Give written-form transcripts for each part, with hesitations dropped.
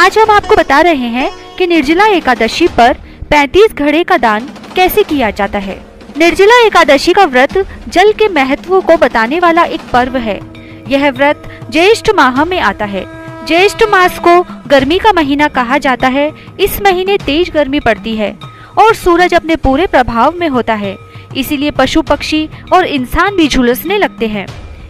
आज हम आपको बता रहे हैं कि निर्जला एकादशी पर 35 घड़े का दान कैसे किया जाता है। निर्जला एकादशी का व्रत जल के महत्व को बताने वाला एक पर्व है। यह व्रत ज्येष्ठ माह में आता है। ज्येष्ठ मास को गर्मी का महीना कहा जाता है। इस महीने तेज गर्मी पड़ती है और सूरज अपने पूरे प्रभाव में होता है, इसीलिए पशु पक्षी और इंसान भी झुलसने लगते हैं।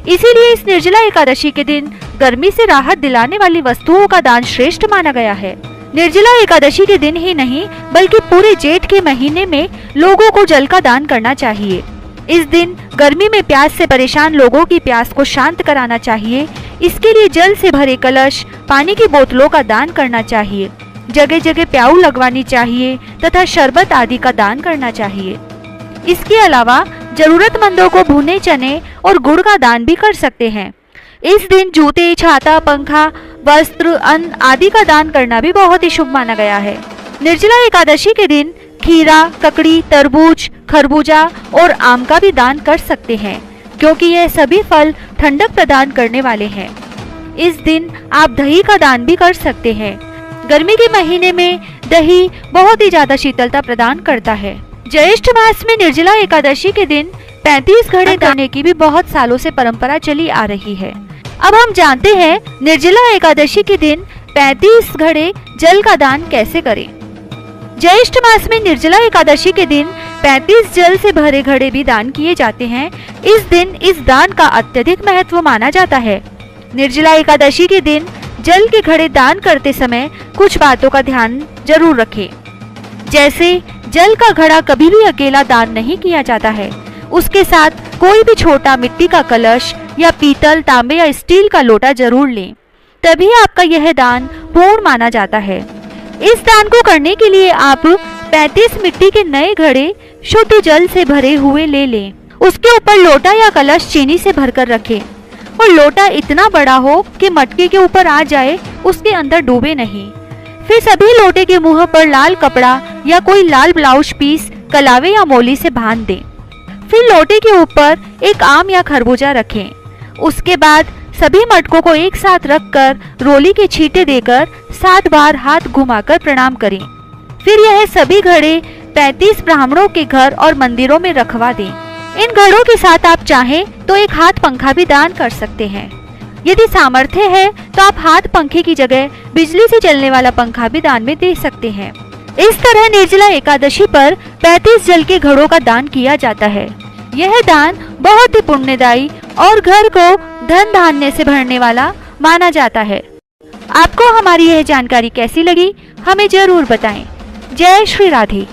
इसीलिए इस निर्जला एकादशी के दिन गर्मी से राहत दिलाने वाली वस्तुओं का दान श्रेष्ठ माना गया है। निर्जला एकादशी के दिन ही नहीं बल्कि पूरे जेठ के महीने में लोगों को जल का दान करना चाहिए। इस दिन गर्मी में प्यास से परेशान लोगों की प्यास को शांत कराना चाहिए। इसके लिए जल से भरे कलश, पानी की बोतलों का दान करना चाहिए। जगह जगह प्याऊ लगवानी चाहिए तथा शरबत आदि का दान करना चाहिए। इसके अलावा जरूरतमंदों को भुने चने और गुड़ का दान भी कर सकते हैं। इस दिन जूते, छाता, पंखा, वस्त्र, अन्न आदि का दान करना भी बहुत ही शुभ माना गया है। निर्जला एकादशी के दिन खीरा, ककड़ी, तरबूज, खरबूजा और आम का भी दान कर सकते हैं, क्योंकि यह सभी फल ठंडक प्रदान करने वाले हैं। इस दिन आप दही का दान भी कर सकते हैं। गर्मी के महीने में दही बहुत ही ज्यादा शीतलता प्रदान करता है। ज्येष्ठ मास में निर्जला एकादशी के दिन 35 घड़े करने की भी बहुत सालों से परंपरा चली आ रही है। अब हम जानते हैं निर्जला एकादशी के दिन 35 घड़े जल का दान कैसे करें। ज्येष्ठ मास में निर्जला एकादशी के दिन 35 जल से भरे घड़े भी दान किए जाते हैं। इस दिन इस दान का अत्यधिक महत्व माना जाता है। निर्जला एकादशी के दिन जल के घड़े दान करते समय कुछ बातों का ध्यान जरूर रखें। जैसे जल का घड़ा कभी भी अकेला दान नहीं किया जाता है। उसके साथ कोई भी छोटा मिट्टी का कलश या पीतल, तांबे या स्टील का लोटा जरूर लें, तभी आपका यह दान पूर्ण माना जाता है। इस दान को करने के लिए आप 35 मिट्टी के नए घड़े शुद्ध जल से भरे हुए ले लें। उसके ऊपर लोटा या कलश चीनी से भरकर रखें और लोटा इतना बड़ा हो कि मटके के ऊपर आ जाए, उसके अंदर डूबे नहीं। फिर सभी लोटे के मुंह पर लाल कपड़ा या कोई लाल ब्लाउज पीस कलावे या मोली से बांध दें। फिर लोटे के ऊपर एक आम या खरबूजा रखें। उसके बाद सभी मटकों को एक साथ रखकर रोली के छींटे देकर 7 बार हाथ घुमाकर प्रणाम करें। फिर यह सभी घड़े 35 ब्राह्मणों के घर और मंदिरों में रखवा दें। इन घड़ों के साथ आप चाहें तो एक हाथ पंखा भी दान कर सकते हैं। यदि सामर्थ्य है तो आप हाथ पंखे की जगह बिजली से चलने वाला पंखा भी दान में दे सकते हैं। इस तरह निर्जला एकादशी पर 35 जल के घड़ों का दान किया जाता है। यह दान बहुत ही पुण्यदायी और घर को धन धान्य से भरने वाला माना जाता है। आपको हमारी यह जानकारी कैसी लगी, हमें जरूर बताएं। जय श्री राधे।